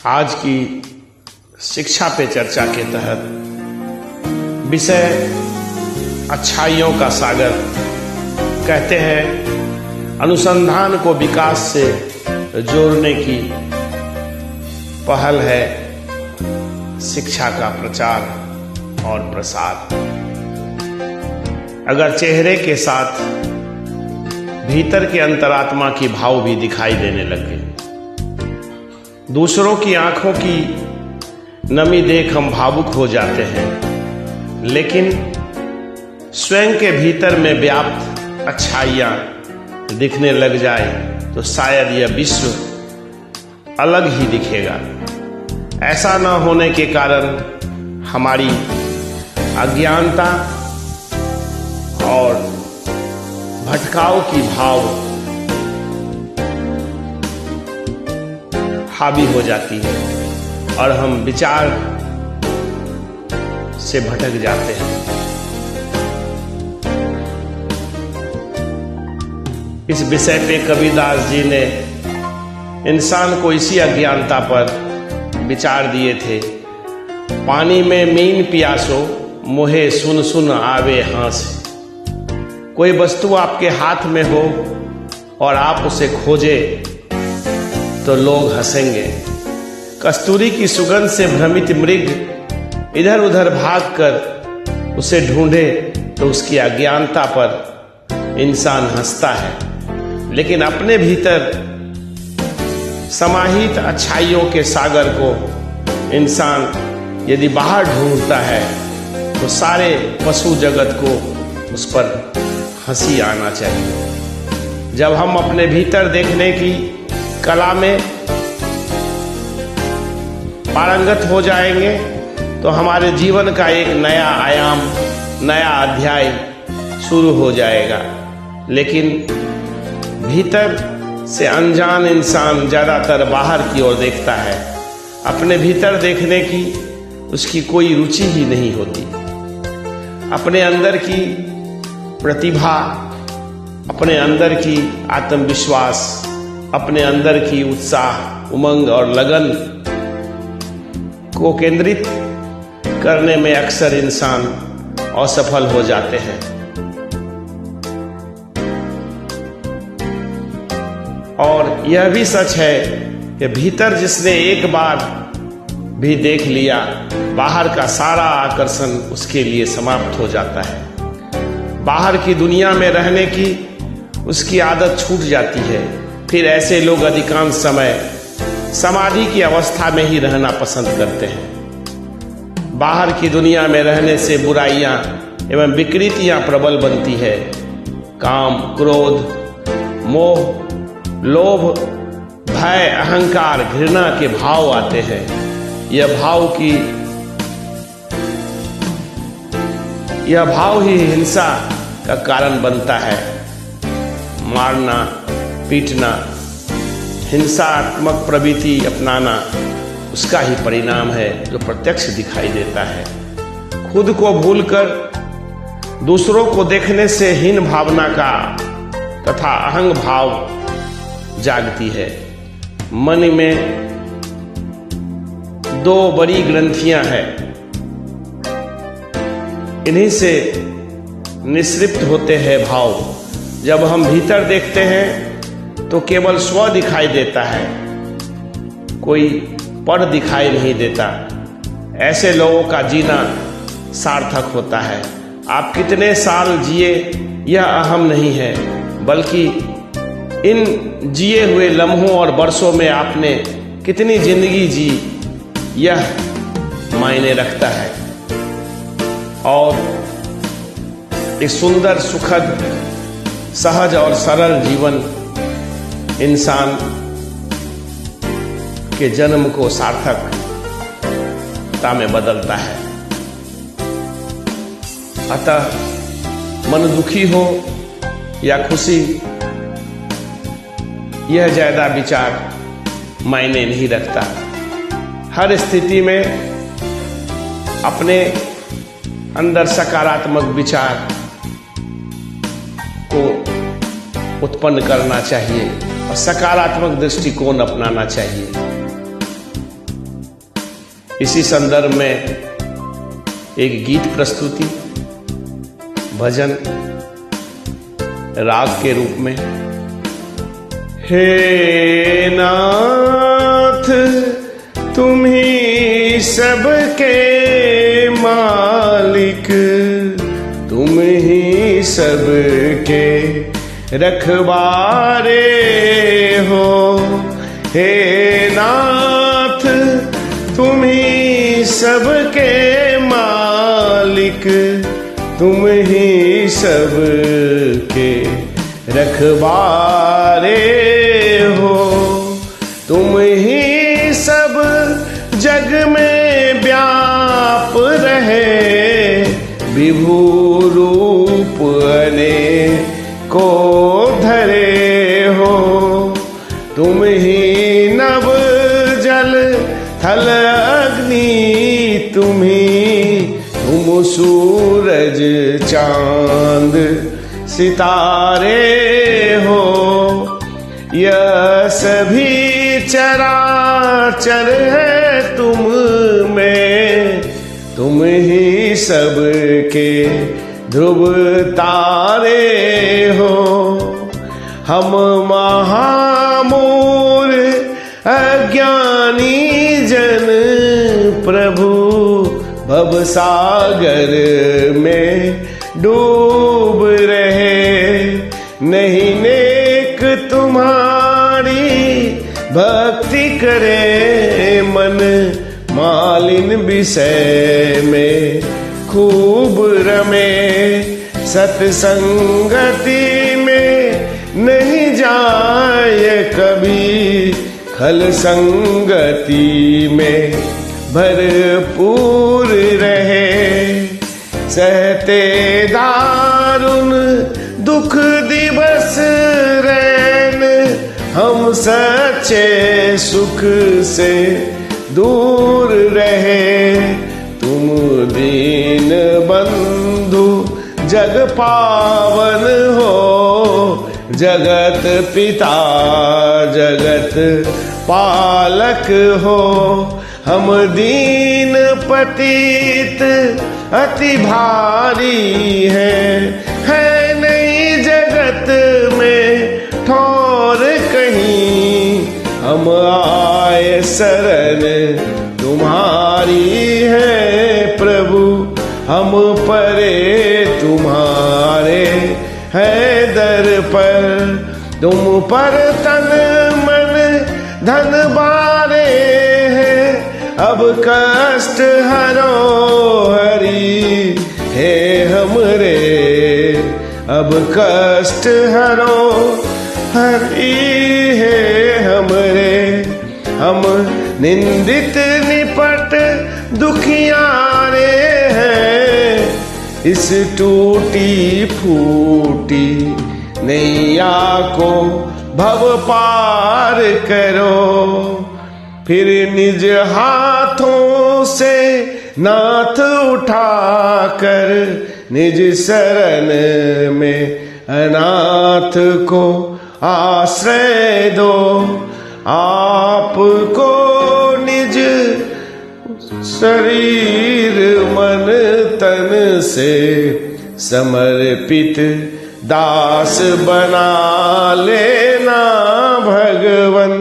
आज की शिक्षा पे चर्चा के तहत विषय अच्छाइयों का सागर। कहते हैं अनुसंधान को विकास से जोड़ने की पहल है शिक्षा का प्रचार और प्रसार। अगर चेहरे के साथ भीतर के अंतरात्मा की भाव भी दिखाई देने लगे, दूसरों की आंखों की नमी देख हम भावुक हो जाते हैं, लेकिन स्वयं के भीतर में व्याप्त अच्छाइयां दिखने लग जाए तो शायद यह विश्व अलग ही दिखेगा। ऐसा न होने के कारण हमारी अज्ञानता और भटकाव की भाव हावी हो जाती है और हम विचार से भटक जाते हैं। इस विषय पे कबीरदास जी ने इंसान को इसी अज्ञानता पर विचार दिए थे। पानी में मीन पियासो मोहे सुन सुन आवे हांस। कोई वस्तु आपके हाथ में हो और आप उसे खोजे तो लोग हंसेंगे। कस्तूरी की सुगंध से भ्रमित मृग इधर उधर भागकर उसे ढूंढे तो उसकी अज्ञानता पर इंसान हंसता है, लेकिन अपने भीतर समाहित अच्छाइयों के सागर को इंसान यदि बाहर ढूंढता है तो सारे पशु जगत को उस पर हंसी आना चाहिए। जब हम अपने भीतर देखने की कला में पारंगत हो जाएंगे तो हमारे जीवन का एक नया आयाम, नया अध्याय शुरू हो जाएगा। लेकिन भीतर से अनजान इंसान ज्यादातर बाहर की ओर देखता है, अपने भीतर देखने की उसकी कोई रुचि ही नहीं होती। अपने अंदर की प्रतिभा, अपने अंदर की आत्मविश्वास, अपने अंदर की उत्साह, उमंग और लगन को केंद्रित करने में अक्सर इंसान असफल हो जाते हैं। और यह भी सच है कि भीतर जिसने एक बार भी देख लिया, बाहर का सारा आकर्षण उसके लिए समाप्त हो जाता है। बाहर की दुनिया में रहने की उसकी आदत छूट जाती है। फिर ऐसे लोग अधिकांश समय समाधि की अवस्था में ही रहना पसंद करते हैं। बाहर की दुनिया में रहने से बुराइयां एवं विकृतियां प्रबल बनती है। काम, क्रोध, मोह, लोभ, भय, अहंकार, घृणा के भाव आते हैं। यह भाव ही हिंसा का कारण बनता है। मारना, पीटना, हिंसात्मक प्रवृत्ति अपनाना उसका ही परिणाम है जो प्रत्यक्ष दिखाई देता है। खुद को भूलकर दूसरों को देखने से हीन भावना का तथा अहंग भाव जागती है। मन में दो बड़ी ग्रंथियां हैं, इन्हीं से निसृप्त होते हैं भाव। जब हम भीतर देखते हैं तो केवल स्व दिखाई देता है, कोई पर दिखाई नहीं देता। ऐसे लोगों का जीना सार्थक होता है। आप कितने साल जिए यह अहम नहीं है, बल्कि इन जिए हुए लम्हों और वर्षों में आपने कितनी जिंदगी जी यह मायने रखता है। और एक सुंदर, सुखद, सहज और सरल जीवन इंसान के जन्म को सार्थकता में बदलता है। अतः मन दुखी हो या खुशी, यह ज्यादा विचार मायने नहीं रखता। हर स्थिति में अपने अंदर सकारात्मक विचार को उत्पन्न करना चाहिए और सकारात्मक दृष्टिकोण अपनाना चाहिए। इसी संदर्भ में एक गीत प्रस्तुति भजन राग के रूप में। हे नाथ तुम ही सबके मालिक, तुम ही सबके रखवारे हो। हे नाथ तुम ही सबके मालिक, तुम ही सबके रखवारे हो। तुम ही सब जग में व्याप रहे, विभु रूप अनेको धरे हो। तुम ही नभ जल थल अग्नि, तुम सूरज चांद सितारे हो। यह सभी चराचर है तुम में, तुम ही सबके ध्रुव तारे हो। हम महामूर अज्ञानी जन प्रभु भव सागर में डूब रहे। नहीं नेक तुम्हारी भक्ति करे, मन मालिन विषय में खूब रमे। सत्संगति में नहीं जाए कभी, खल संगति में भरपूर रहे। सहते दारुण दुख दिवस रैन, हम सच्चे सुख से दूर रहे। तुम दीन बंधु जग पावन हो, जगत पिता जगत पालक हो। हम दीन पतित अति भारी है नहीं जगत में ठौर कहीं। हम आए शरण तुम्हारी है प्रभु, हम परे तुम्हारे है दर पर। तुम पर तन मन धन बारे है, अब कष्ट हरो हरि हे हमरे। अब कष्ट हरो हरि हे हमरे। हम निंदित निपट दुखियारे हैं, इस टूटी फूटी नैया को भव पार करो। फिर निज हाथों से नाथ उठाकर, निज शरण में अनाथ को आश्रय दो। आपको निज शरीर मन तन से समर्पित दास बना लेना भगवन।